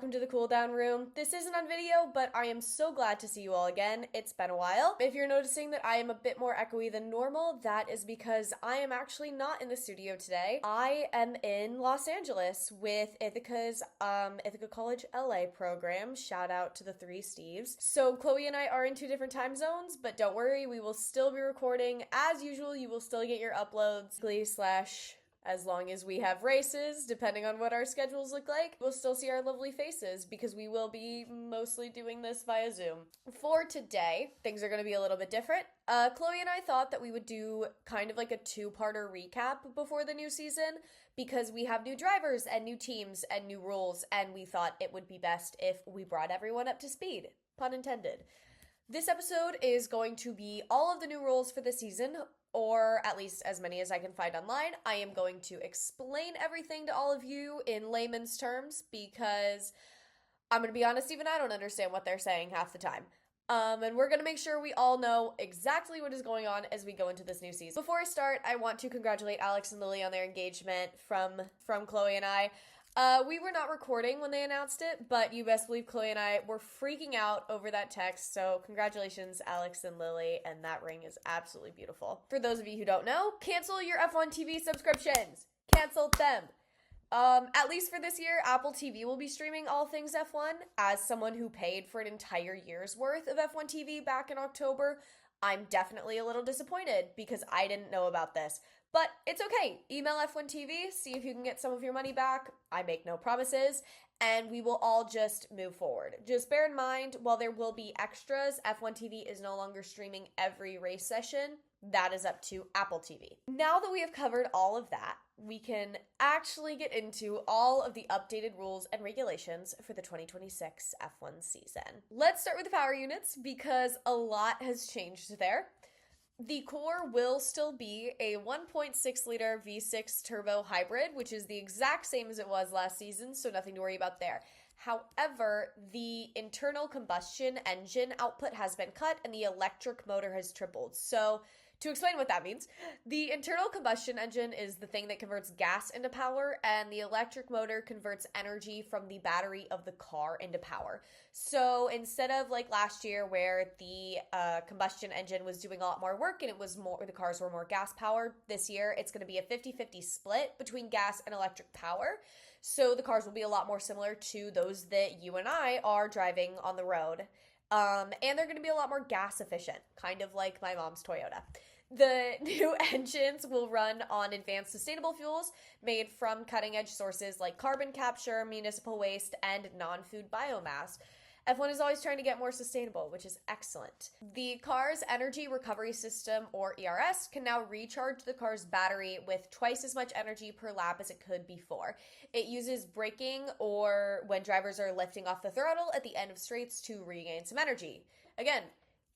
welcome to the cool down room. This isn't on video, but I am so glad to see you all again. It's been a while. If you're noticing that I am a bit more echoey than normal, that is because I am actually not in the studio today. I am in Los Angeles with Ithaca's Ithaca College LA program. Shout out to the three Steves. So Chloe and I are in two different time zones, but don't worry, we will still be recording. As usual, you will still get your uploads, as long as we have races, depending on what our schedules look like, we'll still see our lovely faces because we will be mostly doing this via Zoom. For today, things are going to be a little bit different. Chloe and I thought that we would do kind of like a two-parter recap before the new season because we have new drivers and new teams and new rules, and we thought it would be best if we brought everyone up to speed. Pun intended. This episode is going to be all of the new rules for the season, or at least as many as I can find online. I am going to explain everything to all of you in layman's terms because I'm going to be honest, even I don't understand what they're saying half the time. And we're going to make sure we all know exactly what is going on as we go into this new season. Before I start, I want to congratulate Alex and Lily on their engagement from Chloe and I. We were not recording when they announced it, but you best believe Chloe and I were freaking out over that text, so congratulations, Alex and Lily, and that ring is absolutely beautiful. For those of you who don't know, cancel your F1 TV subscriptions! Cancel them! At least for this year, Apple TV will be streaming all things F1. As someone who paid for an entire year's worth of F1 TV back in October, I'm definitely a little disappointed because I didn't know about this. But it's okay. Email F1 TV, see if you can get some of your money back. I make no promises, and we will all just move forward. Just bear in mind, while there will be extras, F1 TV is no longer streaming every race session. That is up to Apple TV. Now that we have covered all of that, we can actually get into all of the updated rules and regulations for the 2026 F1 season. Let's start with the power units because a lot has changed there. The core will still be a 1.6 liter V6 turbo hybrid, which is the exact same as it was last season, so nothing to worry about there. However, the internal combustion engine output has been cut and the electric motor has tripled. So, to explain what that means, the internal combustion engine is the thing that converts gas into power, and the electric motor converts energy from the battery of the car into power. So instead of like last year where the combustion engine was doing a lot more work and the cars were more gas powered, this year it's going to be a 50-50 split between gas and electric power. So the cars will be a lot more similar to those that you and I are driving on the road. And they're going to be a lot more gas efficient, kind of like my mom's Toyota. The new engines will run on advanced sustainable fuels made from cutting-edge sources like carbon capture, municipal waste, and non-food biomass. F1 is always trying to get more sustainable, which is excellent. The car's energy recovery system, or ERS, can now recharge the car's battery with twice as much energy per lap as it could before. It uses braking or when drivers are lifting off the throttle at the end of straights to regain some energy. Again,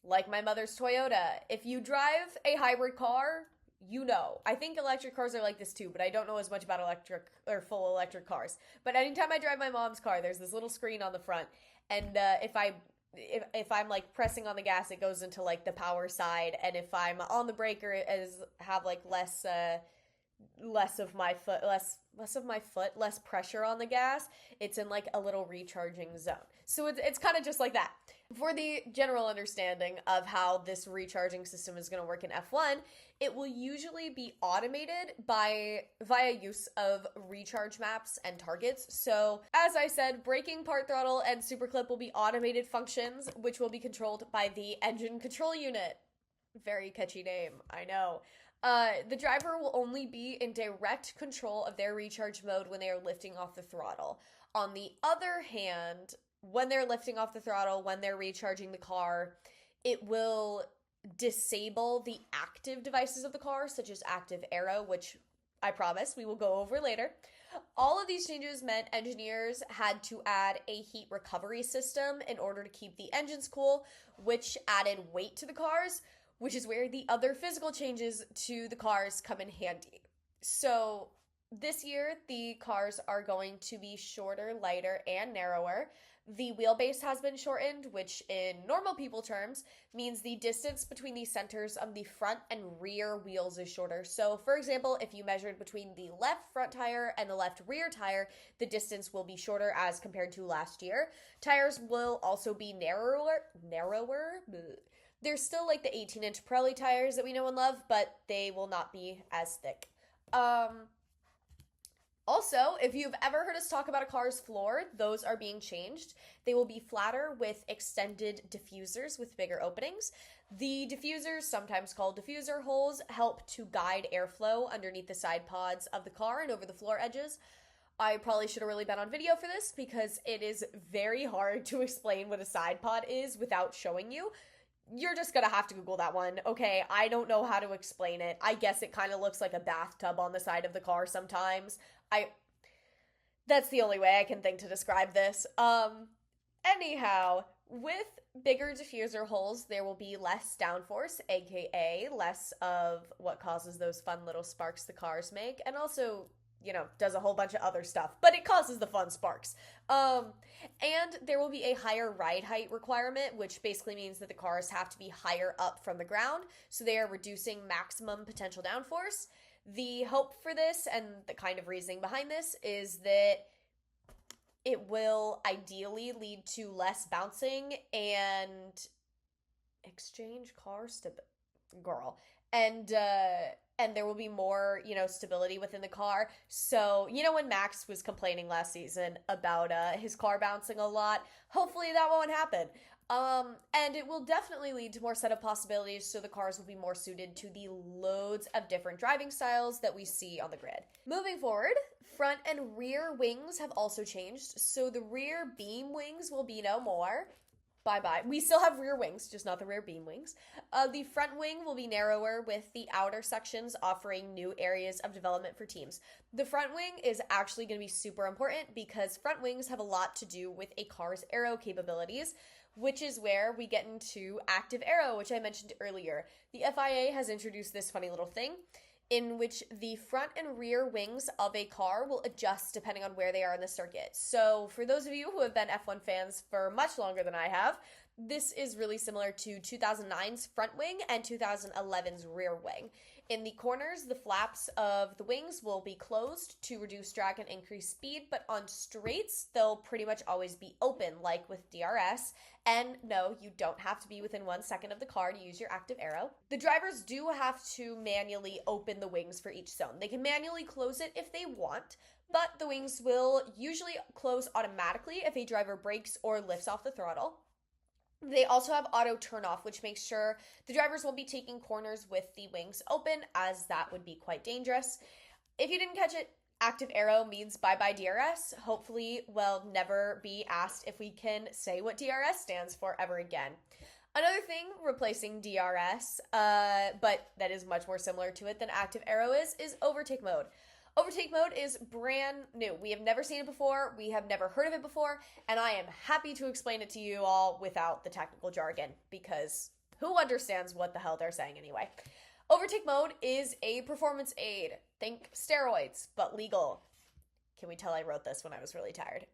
like my mother's Toyota, if you drive a hybrid car, you know. I think electric cars are like this too, but I don't know as much about electric or full electric cars. But anytime I drive my mom's car, there's this little screen on the front, and if I'm like pressing on the gas, it goes into like the power side, and if I'm on the brake or have like less pressure on the gas, it's in like a little recharging zone. So it's kind of just like that. For the general understanding of how this recharging system is going to work in F1, it will usually be automated via use of recharge maps and targets. So, as I said, braking, part throttle, and superclip will be automated functions, which will be controlled by the engine control unit. Very catchy name, I know. The driver will only be in direct control of their recharge mode when they are lifting off the throttle. On the other hand, when they're lifting off the throttle, when they're recharging the car, it will disable the active devices of the car, such as active aero, which I promise we will go over later. All of these changes meant engineers had to add a heat recovery system in order to keep the engines cool, which added weight to the cars, which is where the other physical changes to the cars come in handy. So This year, the cars are going to be shorter, lighter, and narrower. The wheelbase has been shortened, which in normal people terms means the distance between the centers of the front and rear wheels is shorter. So, for example, if you measured between the left front tire and the left rear tire, the distance will be shorter as compared to last year. Tires will also be narrower. Bleh. They're still like the 18-inch Pirelli tires that we know and love, but they will not be as thick. Also, if you've ever heard us talk about a car's floor, those are being changed. They will be flatter with extended diffusers with bigger openings. The diffusers, sometimes called diffuser holes, help to guide airflow underneath the side pods of the car and over the floor edges. I probably should have really been on video for this because it is very hard to explain what a side pod is without showing you. You're just gonna have to Google that one. Okay, I don't know how to explain it. I guess it kind of looks like a bathtub on the side of the car sometimes. That's the only way I can think to describe this. Anyhow, with bigger diffuser holes, there will be less downforce, aka less of what causes those fun little sparks the cars make, and also, does a whole bunch of other stuff, but it causes the fun sparks. And there will be a higher ride height requirement, which basically means that the cars have to be higher up from the ground, so they are reducing maximum potential downforce. The hope for this and the kind of reasoning behind this is that it will ideally lead to less bouncing and exchange car and there will be more, stability within the car. So, when Max was complaining last season about his car bouncing a lot, hopefully that won't happen. And it will definitely lead to more setup possibilities, so the cars will be more suited to the loads of different driving styles that we see on the grid. Moving forward, front and rear wings have also changed, so the rear beam wings will be no more. Bye-bye. We still have rear wings, just not the rear beam wings. The front wing will be narrower, with the outer sections offering new areas of development for teams. The front wing is actually going to be super important because front wings have a lot to do with a car's aero capabilities, which is where we get into active aero, which I mentioned earlier. The FIA has introduced this funny little thing in which the front and rear wings of a car will adjust depending on where they are in the circuit. So for those of you who have been F1 fans for much longer than I have, this is really similar to 2009's front wing and 2011's rear wing. In the corners, the flaps of the wings will be closed to reduce drag and increase speed, but on straights, they'll pretty much always be open, like with DRS. And no, you don't have to be within 1 second of the car to use your active aero. The drivers do have to manually open the wings for each zone. They can manually close it if they want, but the wings will usually close automatically if a driver brakes or lifts off the throttle. They also have auto turn off, which makes sure the drivers won't be taking corners with the wings open, as that would be quite dangerous. If you didn't catch it, active aero means bye-bye DRS. Hopefully we'll never be asked if we can say what DRS stands for ever again. Another thing replacing DRS, but that is much more similar to it than active aero is overtake mode. Overtake mode is brand new. We have never seen it before, we have never heard of it before, and I am happy to explain it to you all without the technical jargon, because who understands what the hell they're saying anyway? Overtake mode is a performance aid. Think steroids, but legal. Can we tell I wrote this when I was really tired?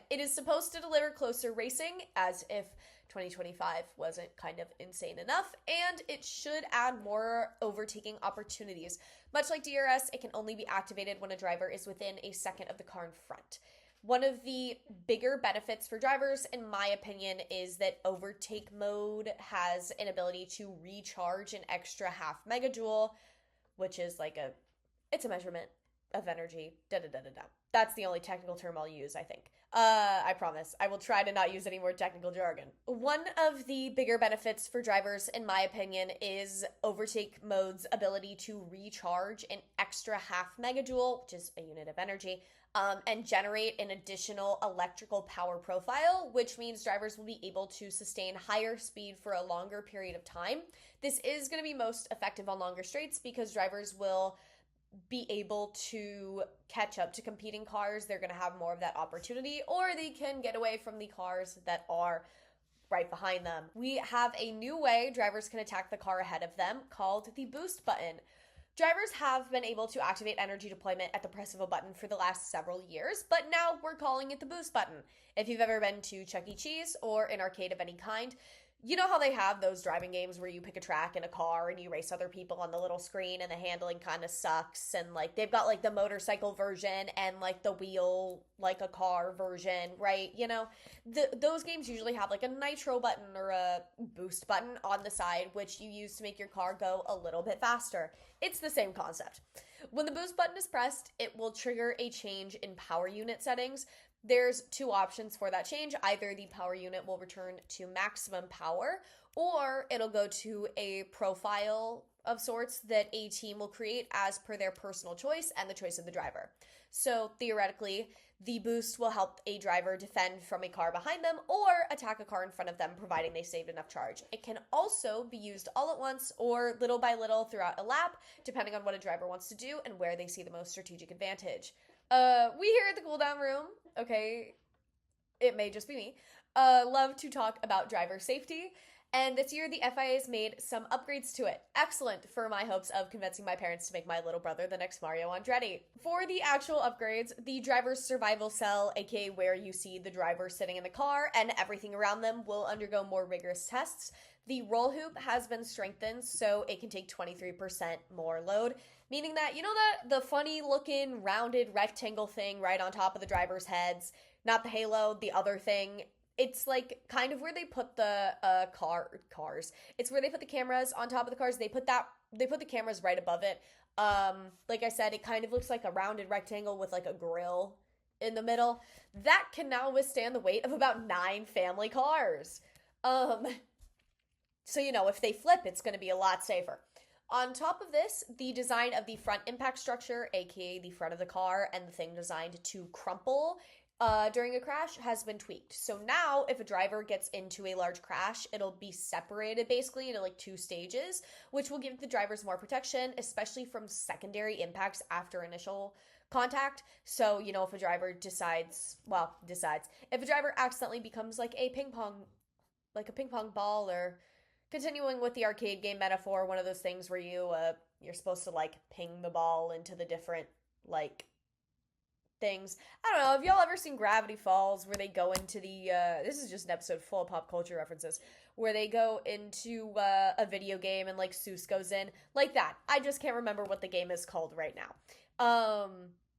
It is supposed to deliver closer racing, as if 2025 wasn't kind of insane enough, and it should add more overtaking opportunities. Much like DRS, it can only be activated when a driver is within a second of the car in front. One of the bigger benefits for drivers, in my opinion, is that overtake mode has an ability to recharge an extra half megajoule, which is it's a measurement of energy, da-da-da-da-da. That's the only technical term I'll use, I think. I promise. I will try to not use any more technical jargon. One of the bigger benefits for drivers, in my opinion, is overtake mode's ability to recharge an extra half megajoule, which is a unit of energy, and generate an additional electrical power profile, which means drivers will be able to sustain higher speed for a longer period of time. This is going to be most effective on longer straights because drivers will be able to catch up to competing cars. They're going to have more of that opportunity, or they can get away from the cars that are right behind them. We have a new way drivers can attack the car ahead of them called the boost button. Drivers have been able to activate energy deployment at the press of a button for the last several years, but now we're calling it the boost button. If you've ever been to Chuck E. Cheese or an arcade of any kind, you know how they have those driving games where you pick a track in a car and you race other people on the little screen and the handling kind of sucks, and like they've got like the motorcycle version and like the wheel like a car version, right? You know, those games usually have like a nitro button or a boost button on the side, which you use to make your car go a little bit faster. It's the same concept. When the boost button is pressed, it will trigger a change in power unit settings. There's two options for that change. Either the power unit will return to maximum power, or it'll go to a profile of sorts that a team will create as per their personal choice and the choice of the driver. So theoretically, the boost will help a driver defend from a car behind them or attack a car in front of them, providing they saved enough charge. It can also be used all at once or little by little throughout a lap, depending on what a driver wants to do and where they see the most strategic advantage. We here at the cooldown room, okay, it may just be me, love to talk about driver safety. And this year, the FIA has made some upgrades to it. Excellent for my hopes of convincing my parents to make my little brother the next Mario Andretti. For the actual upgrades, the driver's survival cell, aka where you see the driver sitting in the car and everything around them, will undergo more rigorous tests. The roll hoop has been strengthened so it can take 23% more load, meaning that, you know, that the funny looking rounded rectangle thing right on top of the driver's heads, not the halo, the other thing. It's like kind of where they put the cars. It's where they put the cameras on top of the cars. They put the cameras right above it. Like I said, it kind of looks like a rounded rectangle with like a grill in the middle. That can now withstand the weight of about 9 family cars. So, you know, if they flip, it's going to be a lot safer. On top of this, the design of the front impact structure, aka the front of the car, and the thing designed to crumple during a crash has been tweaked. So now if a driver gets into a large crash, it'll be separated basically into like 2 stages, which will give the drivers more protection, especially from secondary impacts after initial contact. So, you know, if a driver if a driver accidentally becomes like a ping pong ball, or continuing with the arcade game metaphor, one of those things where you're supposed to like ping the ball into the different like things. I don't know, have y'all ever seen Gravity Falls, where they go into this is just an episode full of pop culture references, where they go into a video game and like Seuss goes in, like that. I just can't remember what the game is called right now.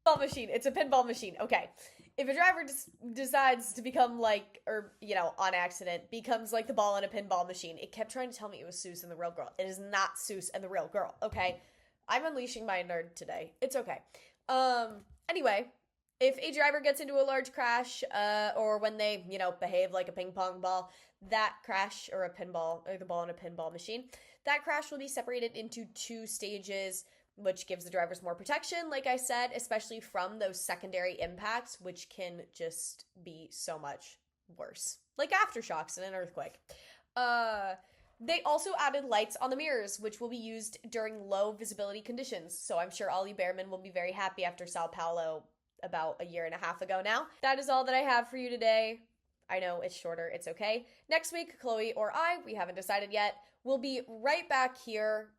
Pinball machine. It's a pinball machine. Okay. If a driver decides to become like, or, you know, on accident, becomes like the ball in a pinball machine, it kept trying to tell me it was Seuss and the Real Girl. It is not Seuss and the Real Girl, okay? I'm unleashing my nerd today. It's okay. Anyway, if a driver gets into a large crash, or when they, you know, behave like a ping pong ball, that crash, or the ball in a pinball machine, that crash will be separated into 2 stages, which gives the drivers more protection, like I said, especially from those secondary impacts, which can just be so much worse, like aftershocks in an earthquake. They also added lights on the mirrors, which will be used during low visibility conditions, so I'm sure Ollie Behrman will be very happy after Sao Paulo about a year and a half ago now. That is all that I have for you today. I know it's shorter, it's okay. Next week, Chloe or I, we haven't decided yet, will be right back here,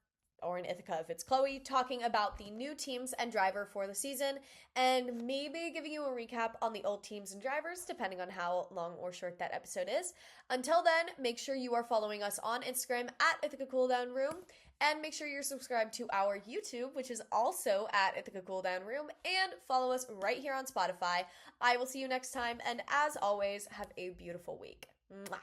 or in Ithaca if it's Chloe, talking about the new teams and driver for the season, and maybe giving you a recap on the old teams and drivers, depending on how long or short that episode is. Until then, make sure you are following us on Instagram at Ithaca Cooldown Room, and make sure you're subscribed to our YouTube, which is also at Ithaca Cooldown Room, and follow us right here on Spotify. I will see you next time, and as always, have a beautiful week. Mwah.